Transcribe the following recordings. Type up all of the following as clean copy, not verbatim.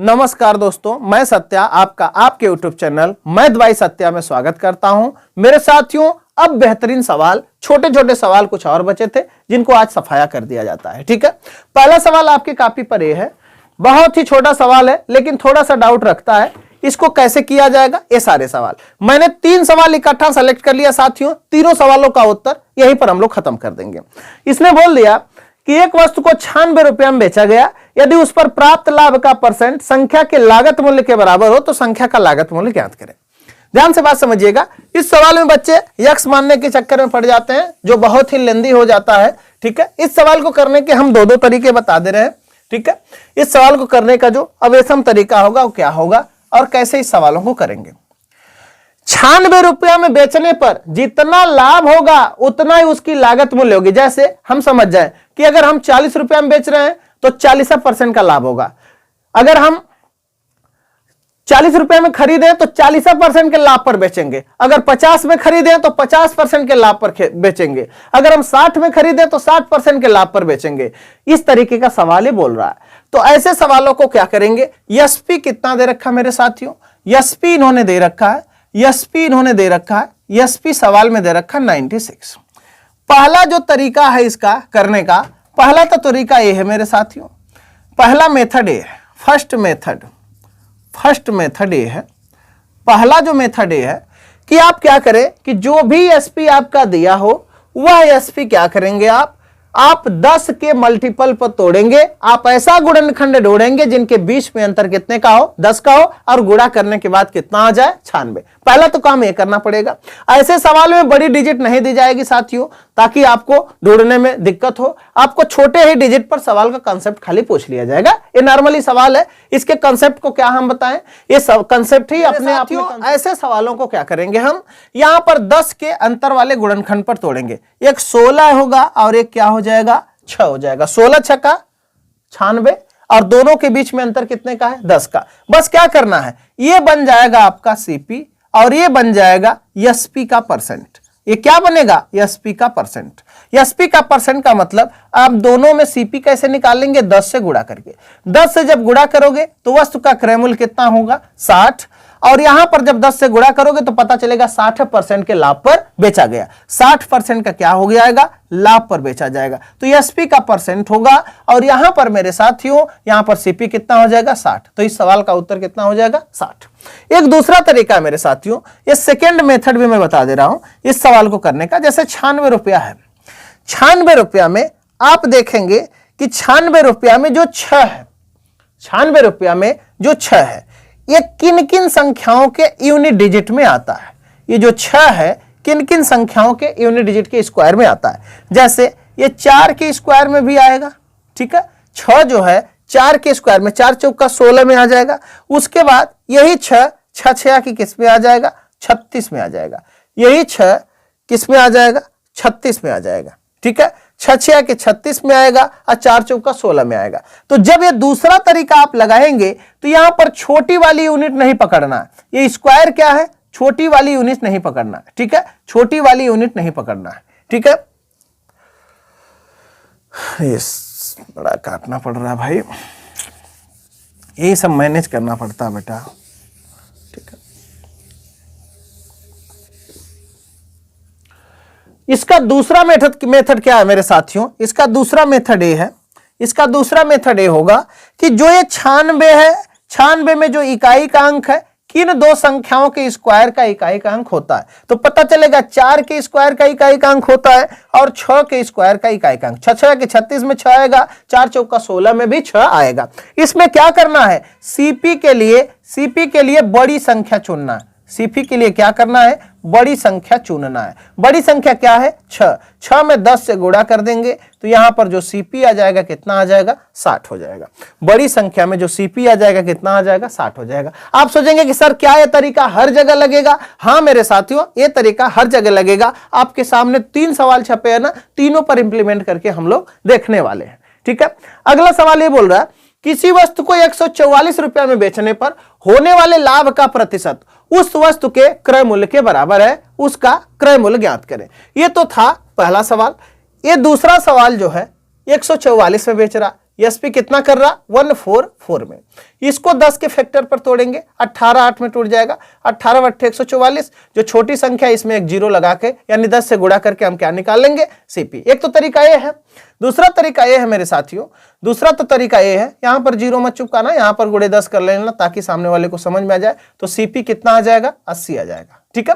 नमस्कार दोस्तों, मैं सत्या आपका आपके YouTube चैनल मैं दवाई सत्या में स्वागत करता हूं। मेरे साथियों, अब बेहतरीन सवाल, छोटे छोटे सवाल कुछ और बचे थे जिनको आज सफाया कर दिया जाता है। ठीक है, पहला सवाल आपकी कॉपी पर यह है, बहुत ही छोटा सवाल है लेकिन थोड़ा सा डाउट रखता है, इसको कैसे किया जाएगा। ये सारे सवाल मैंने 3 सवाल इकट्ठा सेलेक्ट कर लिया साथियों, तीनों सवालों का उत्तर यहीं पर हम लोग खत्म कर देंगे। इसने बोल दिया कि एक वस्तु को 96 रुपया में बेचा गया, यदि उस पर प्राप्त लाभ का परसेंट संख्या के लागत मूल्य के बराबर हो तो संख्या का लागत मूल्य ज्ञात करें। ध्यान से बात समझिएगा, इस सवाल में बच्चे यक्स मानने के चक्कर में पड़ जाते हैं जो बहुत ही लेंदी हो जाता है। ठीक है, इस सवाल को करने के हम दो तरीके बता दे रहे हैं। ठीक है, इस सवाल को करने का जो अवेशम तरीका होगा वो क्या होगा और कैसे इस सवालों को करेंगे। 96 रुपया में बेचने पर जितना लाभ होगा उतना ही उसकी लागत मूल्य होगी। जैसे हम समझ जाए कि अगर हम 40 रुपया में बेच रहे हैं तो 40% का लाभ होगा। अगर हम 40 रुपया में खरीदें तो 40% के लाभ पर बेचेंगे। अगर 50 में खरीदें तो 50% के लाभ पर बेचेंगे। अगर हम 60 में खरीदें तो 60% के लाभ पर बेचेंगे। इस तरीके का सवाल ही बोल रहा है। तो ऐसे सवालों को क्या करेंगे, एसपी कितना दे रखा है मेरे साथियों, एसपी इन्होंने दे रखा है, एसपी इन्होंने दे रखा है, एसपी सवाल में दे रखा 96। पहला जो तरीका है इसका करने का, पहला तो तरीका ये है मेरे साथियों, पहला मेथड ये है, फर्स्ट मेथड ये है, पहला जो मेथड ये है कि आप क्या करें कि जो भी एसपी आपका दिया हो वह एसपी क्या करेंगे, आप 10 के मल्टीपल पर तोड़ेंगे। आप ऐसा गुणनखंड ढूंढेंगे जिनके बीच में अंतर कितने का हो, 10 का हो, और गुणा करने के बाद कितना आ जाए, 96। पहला तो काम ये करना पड़ेगा। ऐसे सवाल में बड़ी डिजिट नहीं दी जाएगी साथियों, ताकि आपको ढूंढने में दिक्कत हो। आपको छोटे ही डिजिट पर सवाल का कंसेप्ट खाली पूछ लिया जाएगा। ये नॉर्मली सवाल है, इसके कंसेप्ट को क्या हम बताएं, ये सब कंसेप्ट ही अपने आप में। ऐसे सवालों को क्या करेंगे हम, यहां पर 10 के अंतर वाले गुणनखंड पर तोड़ेंगे। एक 16 होगा और एक क्या हो जाएगा, 6 हो जाएगा। 16 छक्का 96 और दोनों के बीच में अंतर कितने का है, 10 का। बस क्या करना है, ये बन जाएगा आपका सीपी और ये बन जाएगा एसपी का परसेंट। ये क्या बनेगा, एसपी का परसेंट। एसपी का परसेंट का मतलब आप दोनों में सीपी कैसे निकालेंगे, 10 से गुणा करके। 10 से जब गुणा करोगे तो वस्तु का क्रय मूल्य कितना होगा, 60। और यहां पर जब 10 से गुणा करोगे तो पता चलेगा 60% के लाभ पर बेचा गया। 60% का क्या हो जाएगा, लाभ पर बेचा जाएगा। तो एसपी का परसेंट होगा और यहां पर मेरे साथियों, यहां पर सीपी कितना हो जाएगा, 60। तो इस सवाल का उत्तर कितना हो जाएगा, 60। एक दूसरा तरीका है मेरे साथियों, ये सेकेंड मेथड भी मैं बता दे रहा हूं इस सवाल को करने का। जैसे 96 रुपया है, 96 रुपया में आप देखेंगे कि 96 रुपया में जो 6 है, 96 रुपया में जो 6 है, ये किन किन संख्याओं के यूनिट डिजिट में आता है। ये जो 6 है किन किन संख्याओं के यूनिट डिजिट के स्क्वायर में आता है। जैसे ये 4 के स्क्वायर में भी आएगा। ठीक है, 6 जो है 4 के स्क्वायर में, 4 चौका 16 में आ जाएगा। उसके बाद यही 6 6 की किस में आ जाएगा, 36 में आ जाएगा। यही 6 किस में आ जाएगा, 36 में आ जाएगा। ठीक है, 6 के 36 में आएगा और 4 चौका 16 में आएगा। तो जब ये दूसरा तरीका आप लगाएंगे तो यहां पर छोटी वाली यूनिट नहीं पकड़ना है। ये स्क्वायर क्या है, छोटी वाली यूनिट नहीं पकड़ना है। ठीक है, छोटी वाली यूनिट नहीं पकड़ना है। ठीक है, बड़ा काटना पड़ रहा है भाई, यही सब मैनेज करना पड़ता है बेटा। ठीक है, इसका दूसरा मेथड क्या है मेरे साथियों, इसका दूसरा मेथड ये है, इसका दूसरा मेथड ये होगा कि जो ये 96 है, 96 में जो इकाई का अंक है, किन दो संख्याओं के स्क्वायर का इकाई का अंक होता है। तो पता चलेगा 4 के स्क्वायर का इकाई का अंक होता है और 6 के स्क्वायर का इकाई का अंक। 6 के 36 में 6 आएगा, 4 चौका 16 में भी 6 आएगा। इसमें क्या करना है, सीपी के लिए बड़ी संख्या चुनना है। सीपी के लिए क्या करना है, बड़ी संख्या चुनना है। बड़ी संख्या क्या है, 6 में 10 से गुणा कर देंगे तो यहां पर जो सीपी आ जाएगा कितना आ जाएगा, 60 हो जाएगा। बड़ी संख्या में जो सीपी आ जाएगा कितना आ जाएगा, 60 हो जाएगा। आप सोचेंगे कि सर क्या यह तरीका हर जगह लगेगा। हाँ मेरे साथियों, यह तरीका हर जगह लगेगा। आपके सामने 3 सवाल छपे हैं ना, तीनों पर इंप्लीमेंट करके हम लोग देखने वाले हैं। ठीक है, अगला सवाल ये बोल रहा है, किसी वस्तु को 144 रुपया में बेचने पर होने वाले लाभ का प्रतिशत उस वस्तु के क्रय मूल्य के बराबर है, उसका क्रय मूल्य ज्ञात करें। यह तो था पहला सवाल। यह दूसरा सवाल जो है 144 में बेच रहा, एसपी कितना कर रहा 144 में। इसको 10 के फैक्टर पर तोड़ेंगे, 18 8 में टूट जाएगा, 18 8 144। जो छोटी संख्या इसमें एक जीरो लगा के यानी 10 से गुणा करके हम क्या निकाल लेंगे सीपी। एक तो तरीका ये है। दूसरा तरीका ये है मेरे साथियों, दूसरा तो तरीका ये है, यहां पर जीरो मत चुपकाना, यहां पर गुणे 10 कर लेना ताकि सामने वाले को समझ में आ जाए। तो सीपी कितना आ जाएगा 80 आ जाएगा। ठीक है।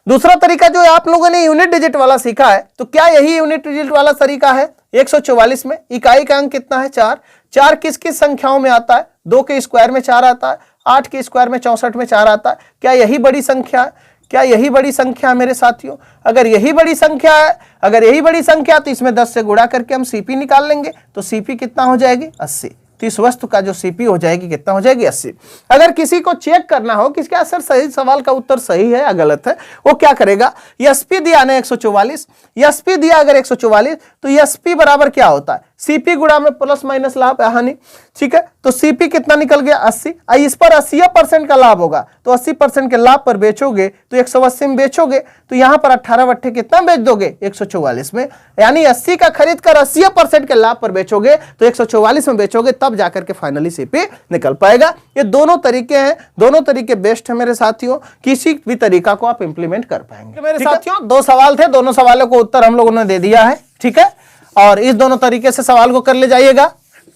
दूसरा तरीका जो आप लोगों ने यूनिट डिजिट वाला सीखा है, तो क्या यही यूनिट डिजिट वाला तरीका है 144 में? इकाई का अंक कितना है 4। 4 किस किस संख्याओं में आता है? 2 के स्क्वायर में 4 आता है, 8 के स्क्वायर में 64 में 4 आता है। क्या यही बड़ी संख्या है? क्या यही बड़ी संख्या है मेरे साथियों? अगर यही बड़ी संख्या है, अगर यही बड़ी संख्या तो इसमें 10 से गुणा करके हम सीपी निकाल लेंगे। तो सीपी कितना हो जाएगी 80। तो इस वस्तु का जो सीपी हो जाएगी कितना हो जाएगी 80। अगर किसी को चेक करना हो कि क्या सर सही सवाल का उत्तर सही है या गलत है, वो क्या करेगा, एसपी दिया ना 144, एसपी दिया अगर 144 तो एसपी बराबर क्या होता है सीपी गुणा में प्लस माइनस लाभ या हानि। ठीक है। तो सीपी कितना निकल गया 80। इस पर 80% का लाभ होगा, तो 80% के लाभ पर बेचोगे तो 180 में बेचोगे, तो यहां पर 18 बट्टे कितना बेच दोगे 144 में। यानी 80 का खरीद कर 80% के लाभ पर बेचोगे तो 144 में बेचोगे, तब जाकर के फाइनली सीपी निकल पाएगा। ये दोनों तरीके हैं, दोनों तरीके बेस्ट है मेरे साथियों, किसी भी तरीका को आप इंप्लीमेंट कर पाएंगे। मेरे साथियों 2 सवाल थे, दोनों सवालों को उत्तर हम लोगों ने दे दिया है। ठीक है। और इस दोनों तरीके से सवाल को कर ले जाइएगा।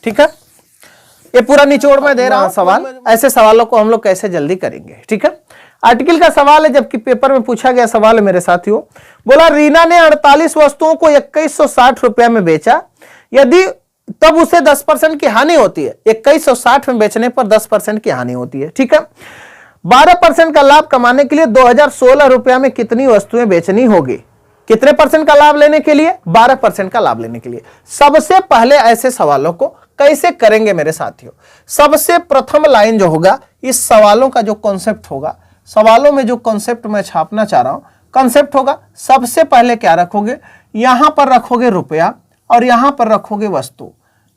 ठीक है। ये पूरा निचोड़ में दे रहा हूं सवाल, ऐसे सवालों को हम लोग कैसे जल्दी करेंगे। ठीक है। आर्टिकल का सवाल है, जबकि पेपर में पूछा गया सवाल है मेरे साथियों। बोला रीना ने 48 वस्तुओं को 2160 रुपए में बेचा, यदि तब उसे 10% की हानि होती है। 2160 में बेचने पर 10% की हानि होती है। ठीक है। 12% का लाभ कमाने के लिए 2016 रुपया में कितनी वस्तुएं बेचनी होगी? कितने परसेंट का लाभ लेने के लिए? 12% का लाभ लेने के लिए। सबसे पहले ऐसे सवालों को कैसे करेंगे मेरे साथियों? सबसे प्रथम लाइन जो होगा, इस सवालों का जो कॉन्सेप्ट होगा, सवालों में जो कॉन्सेप्ट मैं छापना चाह रहा हूं, कॉन्सेप्ट होगा, सबसे पहले क्या रखोगे, यहां पर रखोगे रुपया और यहां पर रखोगे वस्तु।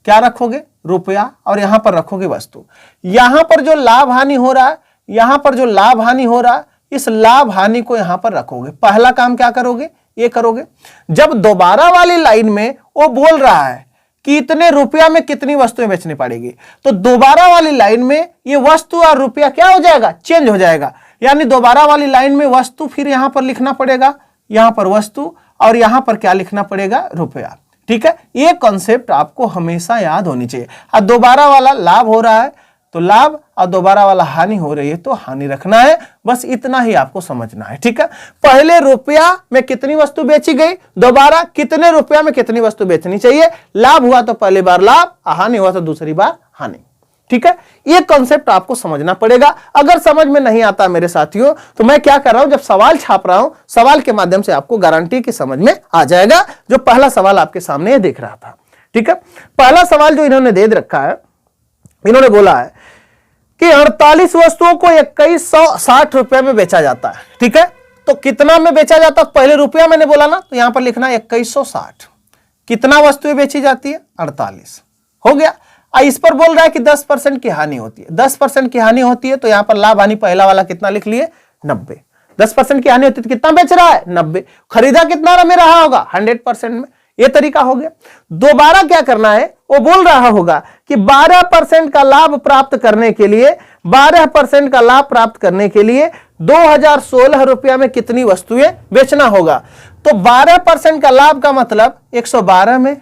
क्या रखोगे? रुपया और यहां पर रखोगे वस्तु। यहां पर जो लाभ हानि हो रहा है, यहां पर जो लाभ हानि हो रहा है, इस लाभ हानि को यहां पर रखोगे। पहला काम क्या करोगे, ये करोगे। जब दोबारा वाली लाइन में वो बोल रहा है कि इतने रुपया में कितनी वस्तुएं बेचनी पड़ेगी, तो दोबारा वाली लाइन में ये वस्तु और रुपया क्या हो जाएगा, चेंज हो जाएगा। यानी दोबारा वाली लाइन में वस्तु फिर यहां पर लिखना पड़ेगा, यहां पर वस्तु और यहां पर क्या लिखना पड़ेगा, रुपया। ठीक है। ये कॉन्सेप्ट आपको हमेशा याद होनी चाहिए। और दोबारा वाला लाभ हो रहा है तो लाभ, और दोबारा वाला हानि हो रही है तो हानि रखना है। बस इतना ही आपको समझना है। ठीक है। पहले रुपया में कितनी वस्तु बेची गई, दोबारा कितने रुपया में कितनी वस्तु बेचनी चाहिए। लाभ हुआ तो पहली बार लाभ, हानि हुआ तो दूसरी बार हानि। ठीक है। ये कॉन्सेप्ट आपको समझना पड़ेगा। अगर समझ में नहीं आता मेरे साथियों, तो मैं क्या कर रहा हूं, जब सवाल छाप रहा हूं, सवाल के माध्यम से आपको गारंटी की समझ में आ जाएगा। जो पहला सवाल आपके सामने देख रहा था। ठीक है। पहला सवाल जो इन्होंने दे रखा है, इन्होंने बोला है कि 48 वस्तुओं को 2160 रुपए में बेचा जाता है। ठीक है। तो कितना में बेचा जाता है, पहले रुपया मैंने बोला ना, तो यहां पर लिखना 2160। कितना वस्तुएं बेची जाती है, 48 हो गया। इस पर बोल रहा है कि 10% की हानि होती है। 10% की हानि होती है तो यहां पर लाभ हानि पहला वाला कितना लिख लिए, 90। 10% की हानि होती है तो कितना बेच रहा है, 90। खरीदा कितना में रहा होगा, 100% में। यह तरीका हो गया। दोबारा क्या करना है, वो बोल रहा होगा कि 12% का लाभ प्राप्त करने के लिए, 12% का लाभ प्राप्त करने के लिए 2016 रुपया में कितनी वस्तुएं बेचना होगा। तो 12% का लाभ का मतलब 112 में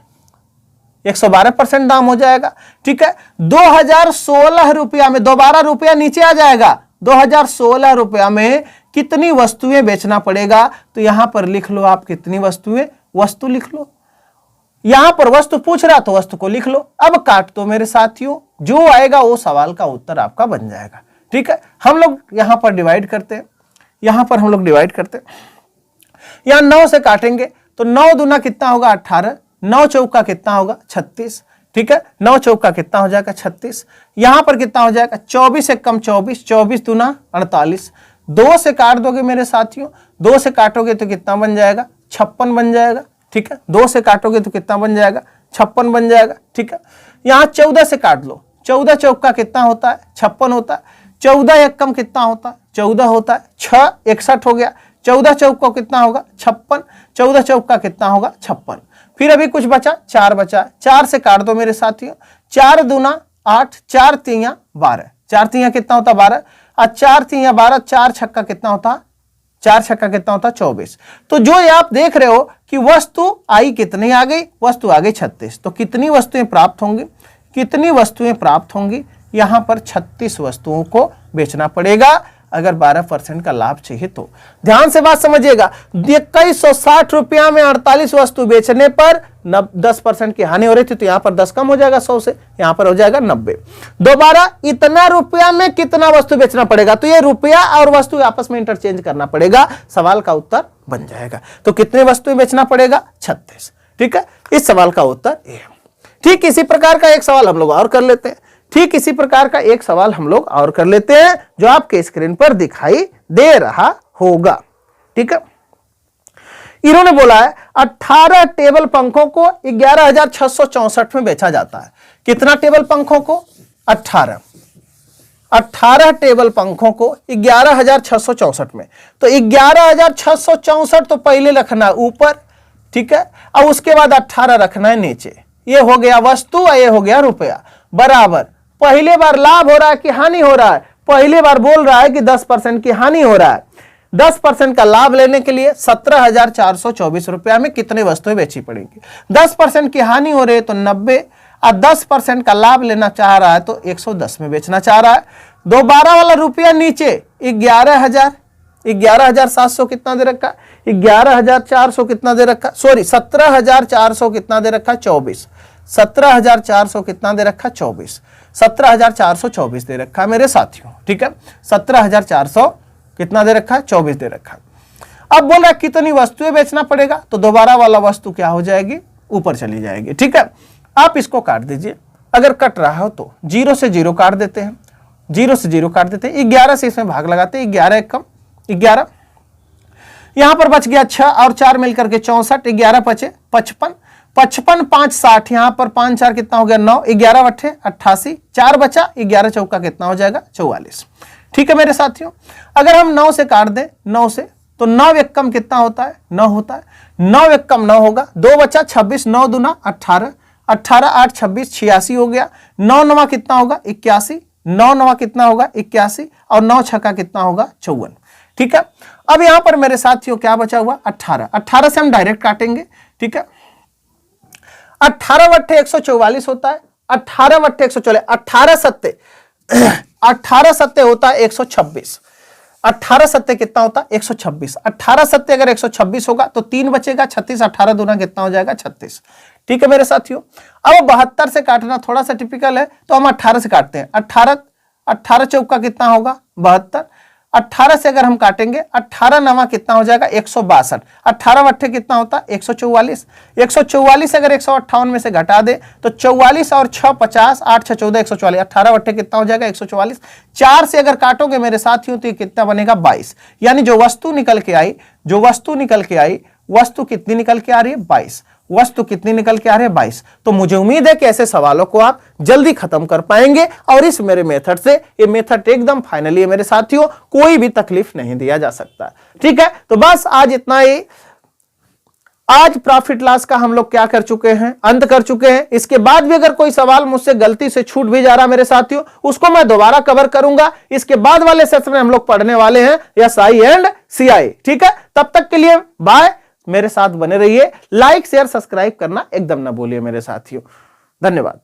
112% दाम हो जाएगा। ठीक है। 2016 रुपया में, दोबारा रुपया नीचे आ जाएगा, 2016 रुपया में कितनी वस्तुएं बेचना पड़ेगा। तो यहां पर लिख लो आप कितनी वस्तुएं, वस्तु लिख लो। यहां पर वस्तु पूछ रहा तो वस्तु को लिख लो। अब काट दो मेरे साथियों, जो आएगा वो सवाल का उत्तर आपका बन जाएगा। ठीक है। हम लोग यहां पर डिवाइड करते हैं, यहां पर हम लोग डिवाइड करते हैं। यहां 9 से काटेंगे तो 9 दूना कितना होगा, 18। 9 चौका कितना होगा, 36। ठीक है। 9 चौका कितना हो जाएगा, 36। यहां पर कितना हो जाएगा, 24 से कम 24, 24 दूना 48। 2 से काट दोगे मेरे साथियों, 2 से काटोगे तो कितना बन जाएगा, 56 बन जाएगा। ठीक है। 2 से काटोगे तो कितना बन जाएगा, 56 बन जाएगा। ठीक है। यहां 14 से काट लो, 14 चौका कितना होता है, 56 होता है। 14 एक कम कितना होता है, 14 होता है। 6 61 हो गया। 14 चौका कितना होगा, 56। 14 चौका कितना होगा, 56। फिर अभी कुछ बचा, 4 बचा, 4 से काट दो मेरे साथियों, 4 दूना 8, 4 तिया 12, 4 तिया कितना होता 12, और 4 तिया 12, 4 छक्का कितना होता, 4 छक्का कितना होता 24। तो जो ये आप देख रहे हो कि वस्तु आई कितनी आ गई, वस्तु आ गई 36। तो कितनी वस्तुएं प्राप्त होंगी, कितनी वस्तुएं प्राप्त होंगी, यहां पर 36 वस्तुओं को बेचना पड़ेगा अगर 12% का लाभ चाहिए तो। ध्यान से बात समझिएगा, 2160 रुपया में 48 वस्तु बेचने पर 10% की हानि हो रही थी, तो यहां पर 10 कम हो जाएगा 100 से, यहां पर हो जाएगा 90। दोबारा इतना रुपया में कितना वस्तु बेचना पड़ेगा, तो ये रुपया और वस्तु आपस में इंटरचेंज करना पड़ेगा, सवाल का उत्तर बन जाएगा। तो कितने वस्तुएं बेचना पड़ेगा, 36। ठीक है, इस सवाल का उत्तर ये। ठीक इसी प्रकार का एक सवाल हम लोग और कर लेते हैं, ठीक इसी प्रकार का एक सवाल हम लोग और कर लेते हैं जो आपके स्क्रीन पर दिखाई दे रहा होगा। ठीक है, इन्होंने बोला है 18 टेबल पंखों को 11,664 में बेचा जाता है। कितना टेबल पंखों को, 18 टेबल पंखों को 11,664 में। तो 11,664 तो पहले रखना है ऊपर, ठीक है, और उसके बाद 18 रखना है नीचे। ये हो गया वस्तु और ये हो गया रुपया, बराबर। पहले बार लाभ हो रहा है कि हानि हो रहा है, पहले बार बोल रहा है कि 10% की हानि हो रहा है। 10% का लाभ लेने के लिए 17,424 रुपया में कितने वस्तुएं बेची पड़ेंगी। 10% की हानि हो रही है तो 90, और 10% का लाभ लेना चाह रहा है तो 110 में बेचना चाह रहा है। दोबारा वाला रुपया नीचे 11,700 कितना दे रखा, 11,400 कितना दे रखा, सॉरी 17,400 कितना दे रखा, 24, 17,400 कितना दे रखा, 24, 17,424 दे रखा मेरे साथियों। ठीक है, 17,400 कितना दे रखा है, 24 दे रखा। अब बोल रहा है कितनी वस्तुएं बेचना पड़ेगा, तो दोबारा वाला वस्तु क्या हो जाएगी, ऊपर चली जाएगी। ठीक है, आप इसको काट दीजिए, अगर कट रहा हो तो 0 से 0 काट देते हैं, 0 से 0 काट देते हैं, 11 से इसमें भाग लगाते हैं, 11 एक कम 11, यहां पर बच गया 6 और 4 मिलकर के 64, 11 बचे 55, 55 5 60, यहां पर 5 4 कितना हो गया 9, 11 बटे 88, 4 बचा, 11 चौका कितना हो जाएगा 44। ठीक है मेरे साथियों, अगर हम 9 से काट दें, 9 से, तो 9 एक कम कितना होता है, 9 होता है, 9 एक कम 9 होगा, 2 बचा 26, 9 दूना 18, 18 8 26 86 हो गया, 9 नवा कितना होगा 81, 9 नवा कितना होगा 81, और 9 छक्का कितना होगा 54। ठीक है, अब यहां पर मेरे साथियों क्या बचा हुआ 18, 18 से हम डायरेक्ट काटेंगे। ठीक है, 18 बट्टे 144 होता है, 18 बट्टे 144, 18 सत्ते 18 सत्ते होता है 126, 18 सत्ते कितना होता है 126, 18 सत्ते अगर 126 होगा तो 3 बचेगा 36, 18 दूना कितना हो जाएगा 36। ठीक है मेरे साथियों, अब 72 से काटना थोड़ा सा टिपिकल है, तो हम 18 से काटते हैं, 18 चौका कितना होगा 72, 18 से अगर हम काटेंगे 18 नवा कितना हो जाएगा 162, 18 बट्टे कितना होता है 144, 144 अगर 158 में से घटा दे तो 44 और 6 50, 8 6 14, 144, 18 बट्टे कितना हो जाएगा 144। 4 से अगर काटोगे मेरे साथियों तो ये कितना बनेगा 22, यानी जो वस्तु निकल के आई, वस्तु कितनी निकल के आ रही है 22, वस्तु कितनी निकल के आ रही है 22। तो मुझे उम्मीद है कि ऐसे सवालों को आप जल्दी खत्म कर पाएंगे, और इस मेरे मेथड से, ये मेथड एकदम फाइनली है मेरे साथियों, कोई भी तकलीफ नहीं दिया जा सकता। ठीक है, तो बस आज इतना ही। आज प्रॉफिट लॉस का हम लोग क्या कर चुके हैं, अंत कर चुके हैं। इसके बाद भी अगर कोई सवाल मुझसे गलती से छूट भी जा रहा मेरे साथियों, उसको मैं दोबारा कवर करूंगा। इसके बाद वाले सेशन में हम लोग पढ़ने वाले हैं एसआई एंड सीआई। ठीक है, तब तक के लिए बाय, मेरे साथ बने रहिए। लाइक शेयर सब्सक्राइब करना एकदम ना भूलिए मेरे साथियों। धन्यवाद।